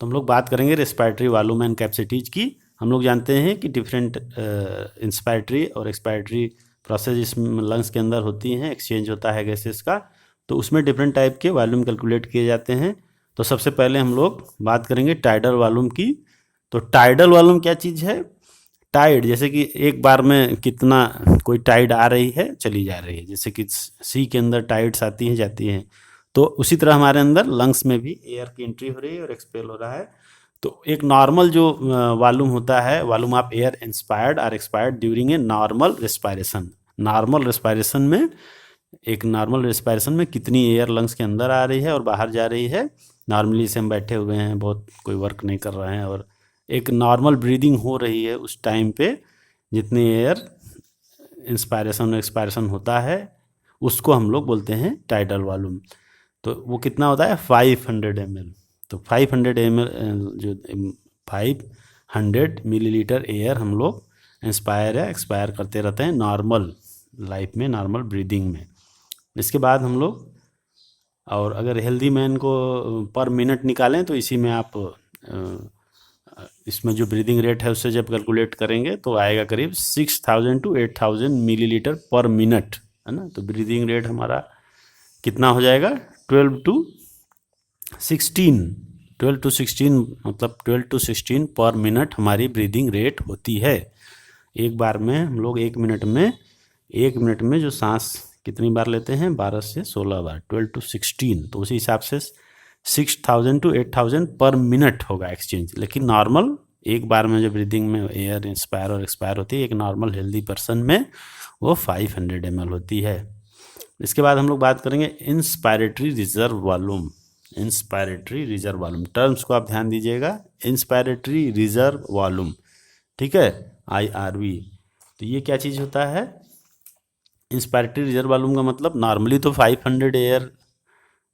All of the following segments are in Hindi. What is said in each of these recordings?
तो हम लोग बात करेंगे रेस्पिरेटरी वॉल्यूम एंड कैपेसिटीज की। हम लोग जानते हैं कि डिफरेंट इंस्पायरेटरी और एक्सपायरेटरी प्रोसेस इसमें लंग्स के अंदर होती हैं, एक्सचेंज होता है गैसेस का, तो उसमें डिफरेंट टाइप के वॉल्यूम कैलकुलेट किए जाते हैं। तो सबसे पहले हम लोग बात करेंगे टाइडल वॉल्यूम की। तो टाइडल वॉल्यूम क्या चीज़ है? टाइड, जैसे कि एक बार में कितना कोई टाइड आ रही है चली जा रही है, जैसे कि सी के अंदर टाइड्स आती हैं जाती हैं, तो उसी तरह हमारे अंदर लंग्स में भी एयर की एंट्री हो रही है और एक्सपेल हो रहा है। तो एक नॉर्मल जो वॉल्यूम होता है, वॉल्यूम ऑफ एयर इंस्पायर्ड और expired during a normal respiration. Normal respiration में, एक नॉर्मल रेस्पायरेशन में कितनी एयर लंग्स के अंदर आ रही है और बाहर जा रही है। नॉर्मली से हम बैठे हुए हैं, बहुत कोई वर्क नहीं कर रहे हैं, और एक नॉर्मल ब्रीदिंग हो रही है, उस टाइम पे जितनी एयर इंस्पायरेशन और एक्सपायरेशन होता है उसको हम लोग बोलते हैं टाइडल वॉल्यूम। तो वो कितना होता है? 500 ml। तो 500 ml जो 500 मिलीलीटर एयर हम लोग इंस्पायर या एक्सपायर करते रहते हैं नॉर्मल लाइफ में, नॉर्मल ब्रीदिंग में। इसके बाद हम लोग, और अगर हेल्दी मैन को पर मिनट निकालें तो इसी में आप इसमें जो ब्रीदिंग रेट है उससे जब कैलकुलेट करेंगे तो आएगा करीब 6000 to 8000 मिलीलीटर पर मिनट, है ना। तो ब्रीदिंग रेट हमारा कितना हो जाएगा? 12 to 16 मतलब 12 to 16 पर मिनट हमारी ब्रीदिंग रेट होती है। एक बार में हम लोग एक मिनट में जो सांस कितनी बार लेते हैं? 12 से 16 बार, 12 to 16। तो उसी हिसाब से 6000 to 8000 पर मिनट होगा एक्सचेंज। लेकिन नॉर्मल एक बार में जो ब्रीदिंग में एयर इंस्पायर और एक्सपायर होती है एक नॉर्मल हेल्दी पर्सन में, वो 500 ml होती है। इसके बाद हम लोग बात करेंगे inspiratory reserve volume. Inspiratory reserve volume, terms को आप ध्यान दीजिएगा। इंस्पायरेटरी रिजर्व वॉल्यूम, ठीक है, IRV। तो ये क्या चीज़ होता है? इंस्पायरेटरी रिजर्व वॉल्यूम का मतलब, नॉर्मली तो 500 एयर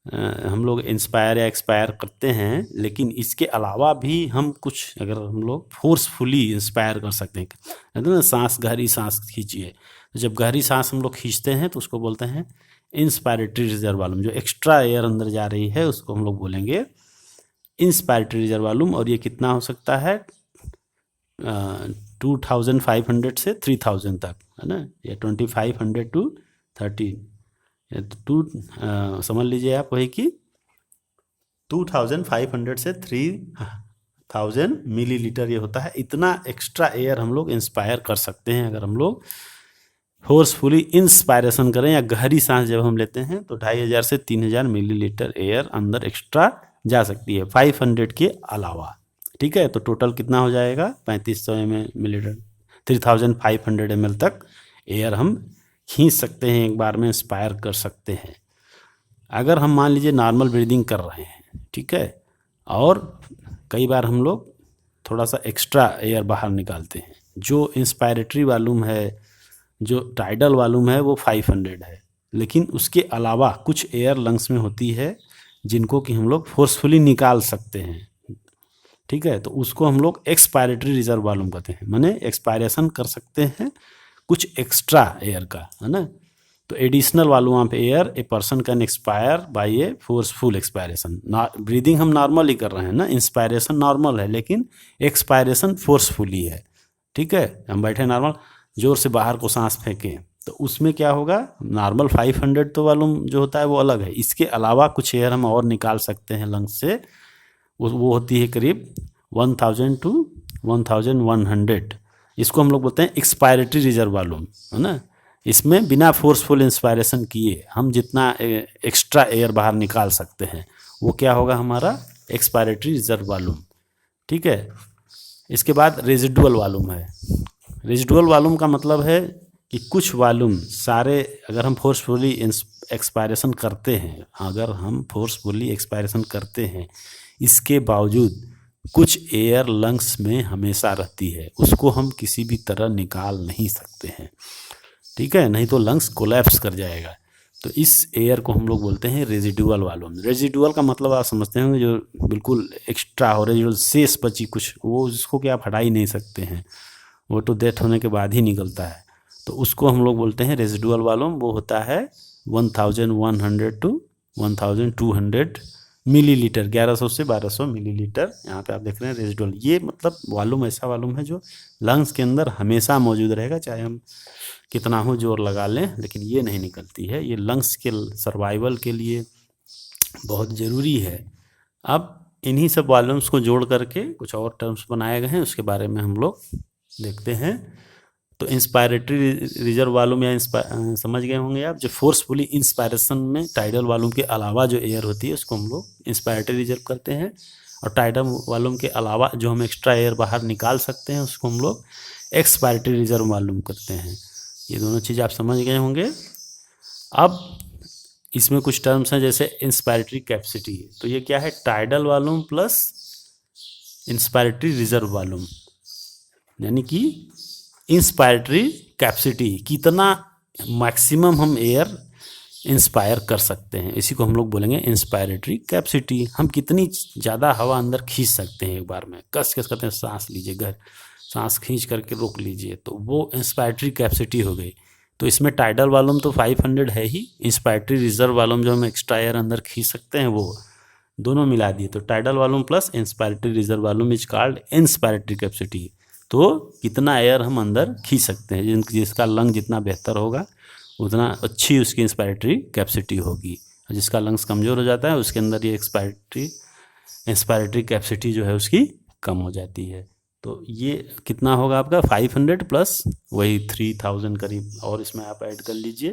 हम लोग इंस्पायर या एक्सपायर करते हैं, लेकिन इसके अलावा भी हम कुछ, अगर हम लोग फोर्सफुली इंस्पायर कर सकते हैं, कहते हैं ना सांस, गहरी सांस खींचिए, तो जब गहरी सांस हम लोग खींचते हैं तो उसको बोलते हैं इंस्पायरेटरी रिजर्व वॉल्यूम। जो एक्स्ट्रा एयर अंदर जा रही है उसको हम लोग बोलेंगे इंस्पायरेटरी रिजर्व वॉल्यूम। और ये कितना हो सकता है? 2500 से 3000 तक, है ना, या 2500 to 30, समझ लीजिए आप वही कि 2500 से 3000 मिलीलीटर ये होता है। इतना एक्स्ट्रा एयर हम लोग इंस्पायर कर सकते हैं अगर हम लोग फोर्सफुली इंस्पायरेशन करें, या गहरी सांस जब हम लेते हैं तो 2500 से 3000 मिलीलीटर एयर अंदर एक्स्ट्रा जा सकती है 500 के अलावा, ठीक है। तो टोटल कितना हो जाएगा? 3500 मिलीलीटर, 3500 ml तक एयर हम खींच सकते हैं, एक बार में इंस्पायर कर सकते हैं। अगर हम मान लीजिए नॉर्मल ब्रीदिंग कर रहे हैं, ठीक है, और कई बार हम लोग थोड़ा सा एक्स्ट्रा एयर बाहर निकालते हैं, जो इंस्पायरेटरी वॉल्यूम है, जो टाइडल वॉल्यूम है वो 500 है, लेकिन उसके अलावा कुछ एयर लंग्स में होती है जिनको कि हम लोग फोर्सफुली निकाल सकते हैं, ठीक है। तो उसको हम लोग एक्सपायरेटरी रिजर्व वॉल्यूम कहते हैं, माने एक्सपायरेशन कर सकते हैं कुछ एक्स्ट्रा एयर का, है ना। तो additional volume of air a person can expire by a forceful expiration. Breathing हम नॉर्मल ही कर रहे हैं ना, इंस्पायरेशन नॉर्मल है लेकिन एक्सपायरेशन फोर्सफुली है, ठीक है। हम बैठे नॉर्मल, जोर से बाहर को सांस फेंकें तो उसमें क्या होगा? नॉर्मल 500 तो वॉल्यूम जो होता है वो अलग है, इसके अलावा कुछ एयर हम और निकाल सकते हैं लंग्स से, वो होती है करीब 1000 to 1100। इसको हम लोग बोलते हैं एक्सपायरेटरी रिजर्व वॉल्यूम, है ना। इसमें बिना फोर्सफुल इंस्पायरेशन किए हम जितना एक्स्ट्रा एयर बाहर निकाल सकते हैं वो क्या होगा? हमारा एक्सपायरेटरी रिजर्व वॉल्यूम, ठीक है। इसके बाद रेजिडुअल वॉल्यूम है। रेजिडुअल वॉल्यूम का मतलब है कि कुछ वॉल्यूम सारे, अगर हम फोर्सफुली एक्सपायरेशन करते हैं, अगर हम फोर्सफुली एक्सपायरेशन करते हैं, इसके बावजूद कुछ एयर लंग्स में हमेशा रहती है, उसको हम किसी भी तरह निकाल नहीं सकते हैं, ठीक है, नहीं तो लंग्स कोलैप्स कर जाएगा। तो इस एयर को हम लोग बोलते हैं रेजिडुअल वॉल्यूम। रेजिडुअल का मतलब आप समझते होंगे, जो बिल्कुल एक्स्ट्रा हो रही, जो शेष बची कुछ, वो उसको क्या आप हटा ही नहीं सकते हैं, वो तो डेथ होने के बाद ही निकलता है, तो उसको हम लोग बोलते हैं रेजिडुअल वॉल्यूम। वो होता है 1100 to 1200 मिलीलीटर, 1100 से 1200 मिलीलीटर यहाँ पे आप देख रहे हैं रेजिडुअल। ये मतलब वॉल्यूम ऐसा वॉल्यूम है जो लंग्स के अंदर हमेशा मौजूद रहेगा, चाहे हम कितना हो जोर लगा लें, लेकिन ये नहीं निकलती है। ये लंग्स के सर्वाइवल के लिए बहुत ज़रूरी है। अब इन्हीं सब वॉल्यूम्स को जोड़ करके कुछ और टर्म्स बनाए गए हैं, उसके बारे में हम लोग देखते हैं। तो इंस्पायरेटरी रिजर्व वॉल्यूम या समझ गए होंगे आप, जो फोर्सफुली इंस्पायरेशन में टाइडल वॉल्यूम के अलावा जो एयर होती है उसको हम लोग इंस्पायरेटरी रिजर्व करते हैं, और टाइडल वॉल्यूम के अलावा जो हम एक्स्ट्रा एयर बाहर निकाल सकते हैं उसको हम लोग एक्सपायरेटरी रिजर्व वॉल्यूम करते हैं। ये दोनों चीज़ आप समझ गए होंगे। अब इसमें कुछ टर्म्स हैं जैसे इंस्पायरेटरी कैपेसिटी, तो ये क्या है, tidal volume plus inspiratory reserve volume, यानी कि इंस्पायरेटरी कैपेसिटी, कितना मैक्सिमम हम एयर इंस्पायर कर सकते हैं, इसी को हम लोग बोलेंगे इंस्पायरेटरी कैपेसिटी। हम कितनी ज़्यादा हवा अंदर खींच सकते हैं एक बार में, कस कस करते हैं, सांस लीजिए, सांस खींच करके रोक लीजिए, तो वो इंस्पायरेटरी कैपेसिटी हो गई। तो इसमें टाइडल वॉल्यूम तो 500 है ही, इंस्पायरेटरी रिजर्व वॉल्यूम जो हम एक्स्ट्रा एयर अंदर खींच सकते हैं वो दोनों मिला दिए, तो tidal volume plus inspiratory reserve volume is called inspiratory capacity. तो कितना एयर हम अंदर खींच सकते हैं, जिसका लंग जितना बेहतर होगा उतना अच्छी उसकी इंस्पायरेटरी कैपेसिटी होगी, और जिसका लंग्स कमज़ोर हो जाता है उसके अंदर ये इंस्पायरेटरी कैपेसिटी जो है उसकी कम हो जाती है। तो ये कितना होगा आपका 500 प्लस वही 3000 करीब, और इसमें आप ऐड कर लीजिए।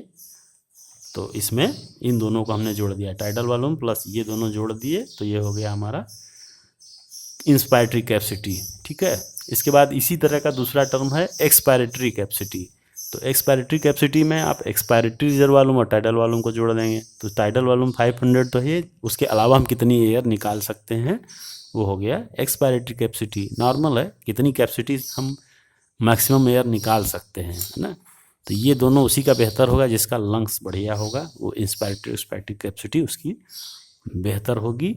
तो इसमें इन दोनों को हमने जोड़ दिया, टाइडल वॉल्यूम प्लस ये दोनों जोड़ दिए, तो ये हो गया हमारा इंस्पायरेटरी कैपेसिटी। ठीक है, इसके बाद इसी तरह का दूसरा टर्म है एक्सपायरेटरी कैपेसिटी। तो एक्सपायरेटरी कैपेसिटी में आप एक्सपायरेटरी रिजर्व वॉल्यूम और टाइडल वॉल्यूम को जोड़ देंगे, तो टाइडल वॉल्यूम 500 तो है, उसके अलावा हम कितनी एयर निकाल सकते हैं वो हो गया एक्सपायरेटरी कैपेसिटी। नॉर्मल है कितनी कैपेसिटी हम मैक्सिमम एयर निकाल सकते हैं, है ना। तो ये दोनों उसी का बेहतर होगा जिसका लंग्स बढ़िया होगा, वो इंस्पायरेटरी कैपेसिटी उसकी बेहतर होगी।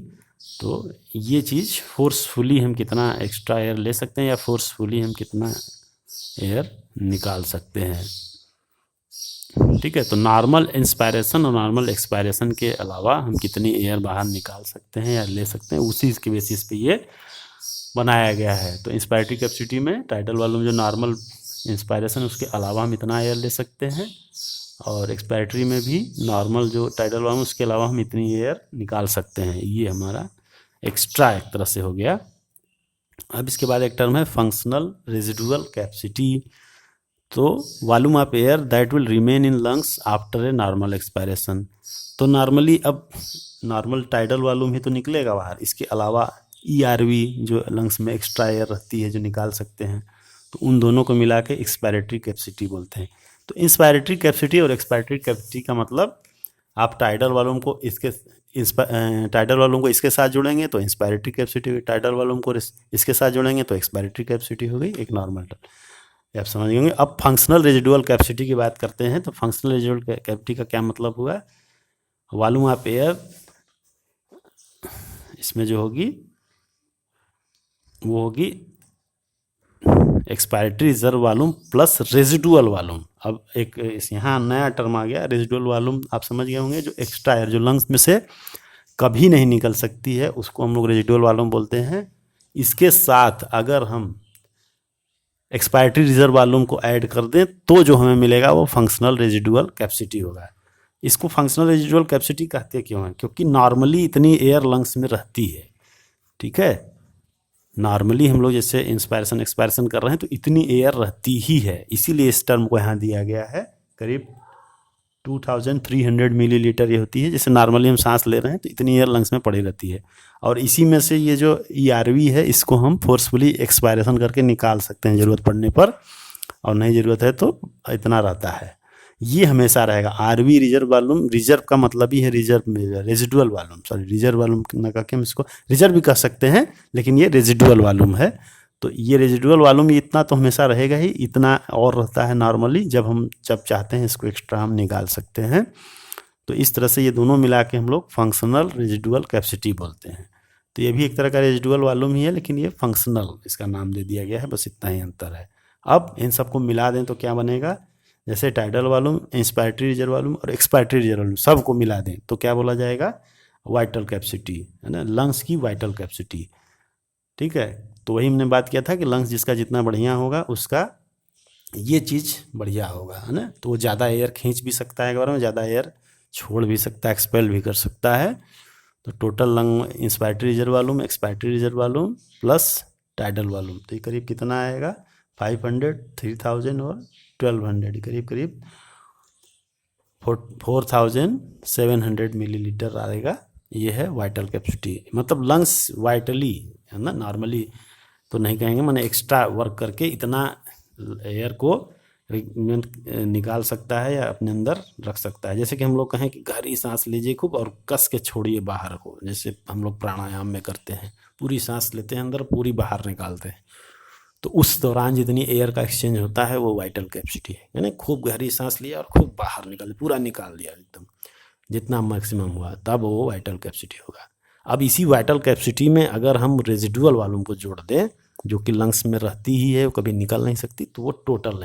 तो ये चीज़ फोर्सफुली हम कितना एक्स्ट्रा एयर ले सकते हैं या फोर्सफुली हम कितना एयर निकाल सकते हैं। ठीक है, तो नॉर्मल इंस्पायरेशन और नॉर्मल एक्सपायरेशन के अलावा हम कितनी एयर बाहर निकाल सकते हैं या ले सकते हैं, उसी के बेसिस पे ये बनाया गया है। तो इंस्पायरेटरी कैपेसिटी में टाइडल वॉल्यूम जो नॉर्मल इंस्पायरेशन उसके अलावा हम इतना एयर ले सकते हैं, और एक्सपायरेटरी में भी नॉर्मल जो टाइडल वॉल्यूम उसके अलावा हम इतनी एयर निकाल सकते हैं। ये हमारा एक्स्ट्रा एक तरह से हो गया। अब इसके बाद एक टर्म है फंक्शनल रेजिडुअल कैपेसिटी। तो volume of air that will remain in lungs after a normal expiration. तो नॉर्मली अब नॉर्मल टाइडल वॉल्यूम ही तो निकलेगा बाहर, इसके अलावा ERV जो लंग्स में एक्स्ट्रा एयर रहती है जो निकाल सकते हैं, तो उन दोनों को मिला के एक्सपायरेटरी कैपेसिटी बोलते हैं। तो इंस्पायरेटरी कैपेसिटी और एक्सपायरेटरी कैपेसिटी का मतलब आप टाइडल वॉल्यूम को इसके साथ जोड़ेंगे तो इंस्पायरेटरी कैपेसिटी हुई, टाइडल वॉल्यूम को इसके साथ जोड़ेंगे तो एक्सपायरेटरी कैपेसिटी हो गई, एक नॉर्मल टर्म, आप समझ गए। अब फंक्शनल रेजिडुअल कैपेसिटी की बात करते हैं। तो फंक्शनल रेजिडुअल कैपेसिटी का क्या मतलब हुआ, वॉल्यूम ऑफ एयर इसमें जो होगी वो होगी expiratory reserve volume plus residual volume. अब एक यहाँ नया टर्म आ गया रेजिडुअल वॉल्यूम, आप समझ गए होंगे, जो एक्स्ट्रा एयर जो लंग्स में से कभी नहीं निकल सकती है उसको हम लोग रेजिडुअल वॉल्यूम बोलते हैं। इसके साथ अगर हम एक्सपायरेटरी रिजर्व वॉल्यूम को ऐड कर दें तो जो हमें मिलेगा वो फंक्शनल रेजिडुअल कैपेसिटी होगा। इसको फंक्शनल रेजिडुअल कैपेसिटी कहते क्यों हैं, क्योंकि नॉर्मली इतनी एयर लंग्स में रहती है। ठीक है, नॉर्मली हम लोग जैसे इंस्पायरेशन एक्सपायरेशन कर रहे हैं तो इतनी एयर रहती ही है, इसीलिए इस टर्म को यहाँ दिया गया है। करीब 2300 मिलीलीटर ये होती है, जैसे नॉर्मली हम सांस ले रहे हैं तो इतनी एयर लंग्स में पड़ी रहती है, और इसी में से ये जो ERV है इसको हम फोर्सफुली एक्सपायरेशन करके निकाल सकते हैं ज़रूरत पड़ने पर, और नहीं ज़रूरत है तो इतना रहता है, ये हमेशा रहेगा। RV रिजर्व वॉल्यूम, रिजर्व का मतलब ही है reserve residual volume, sorry reserve volume ना कह के हम इसको रिजर्व भी कह सकते हैं, लेकिन ये रेजिडुअल वॉल्यूम है। तो ये रेजिडुअल वॉल्यूम इतना तो हमेशा रहेगा ही, इतना और रहता है नॉर्मली, जब चाहते हैं इसको एक्स्ट्रा हम निकाल सकते हैं। तो इस तरह से ये दोनों मिला के हम लोग फंक्शनल रेजिडुअल कैपेसिटी बोलते हैं। तो ये भी एक तरह का रेजिडुअल वॉल्यूम ही है, लेकिन ये फंक्शनल इसका नाम दे दिया गया है, बस इतना ही अंतर है। अब इन सबको मिला दें तो क्या बनेगा, जैसे tidal volume, inspiratory reserve volume और एक्सपायरेटरी रिजर्व वॉल्यूम सबको मिला दें तो क्या बोला जाएगा, वाइटल कैपेसिटी, है ना, लंग्स की वाइटल कैपेसिटी। ठीक है, तो वही हमने बात किया था कि लंग्स जिसका जितना बढ़िया होगा उसका ये चीज़ बढ़िया होगा, है ना। तो वो ज़्यादा एयर खींच भी सकता है, एक बार में ज़्यादा एयर छोड़ भी सकता है, एक्सपेल भी कर सकता है। तो total lung inspiratory reserve volume, expiratory reserve volume plus tidal volume, तो ये करीब कितना आएगा, 500, 3000 और 1200, करीब करीब 4700 मिलीलीटर आएगा। ये है वाइटल कैपेसिटी, मतलब लंग्स वाइटली, है ना, नॉर्मली तो नहीं कहेंगे, मैंने एक्स्ट्रा वर्क करके इतना एयर को निकाल सकता है या अपने अंदर रख सकता है। जैसे कि हम लोग कहें कि गहरी सांस लीजिए खूब और कस के छोड़िए बाहर को, जैसे हम लोग प्राणायाम में करते हैं, पूरी सांस लेते हैं अंदर, पूरी बाहर निकालते हैं, तो उस दौरान जितनी एयर का एक्सचेंज होता है वो वाइटल कैपेसिटी है। यानी खूब गहरी सांस लिया और खूब बाहर निकाल, पूरा निकाल दिया एकदम, जितना मैक्सिमम हुआ, तब वो वाइटल कैपेसिटी होगा। अब इसी वाइटल कैपेसिटी में अगर हम रेजिडुअल वॉल्यूम को जोड़ दें, जो कि लंग्स में रहती ही है, वो कभी निकल नहीं सकती, तो वो टोटल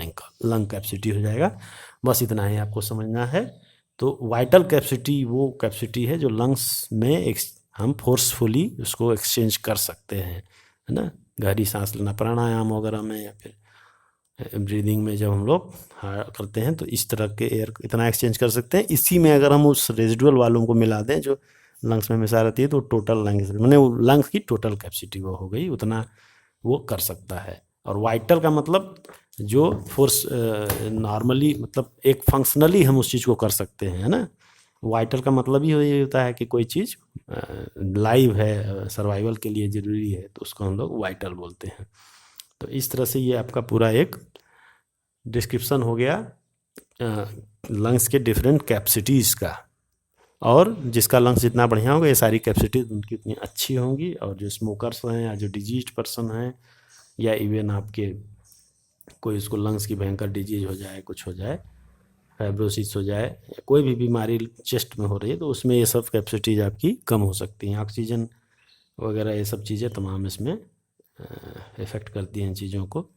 लंग कैपेसिटी हो जाएगा। बस इतना ही आपको समझना है। तो वाइटल कैपेसिटी वो कैपेसिटी है जो लंग्स में हम फोर्सफुली उसको एक्सचेंज कर सकते हैं, है ना, गहरी सांस लेना प्राणायाम वगैरह में, या फिर ब्रीदिंग में जब हम लोग करते हैं तो इस तरह के एयर इतना एक्सचेंज कर सकते हैं। इसी में अगर हम उस रेजिडुअल वॉल्यूम को मिला दें जो लंग्स में हमेशा रहती है, तो टोटल लंग्स मैंने लंग्स की टोटल कैपेसिटी वो हो गई, उतना वो कर सकता है। और वाइटल का मतलब जो फोर्स नॉर्मली, मतलब एक फंक्शनली हम उस चीज़ को कर सकते हैं, है ना। वाइटल का मतलब ही ये होता है कि कोई चीज़ लाइव है, सर्वाइवल के लिए ज़रूरी है, तो उसको हम लोग वाइटल बोलते हैं। तो इस तरह से ये आपका पूरा एक डिस्क्रिप्शन हो गया लंग्स के डिफरेंट कैपेसिटीज़ का। और जिसका लंग्स जितना बढ़िया होगा, ये सारी कैपेसिटी उनकी उतनी अच्छी होंगी। और जो स्मोकर्स हैं या जो डिजीज पर्सन हैं, या इवन आपके कोई उसको लंग्स की भयंकर डिजीज हो जाए, कुछ हो जाए, फाइब्रोसिस हो जाए, या कोई भी बीमारी चेस्ट में हो रही है, तो उसमें ये सब कैपेसिटीज आपकी कम हो सकती हैं। ऑक्सीजन वगैरह ये सब चीज़ें तमाम इसमें इफ़ेक्ट करती हैं इन चीज़ों को।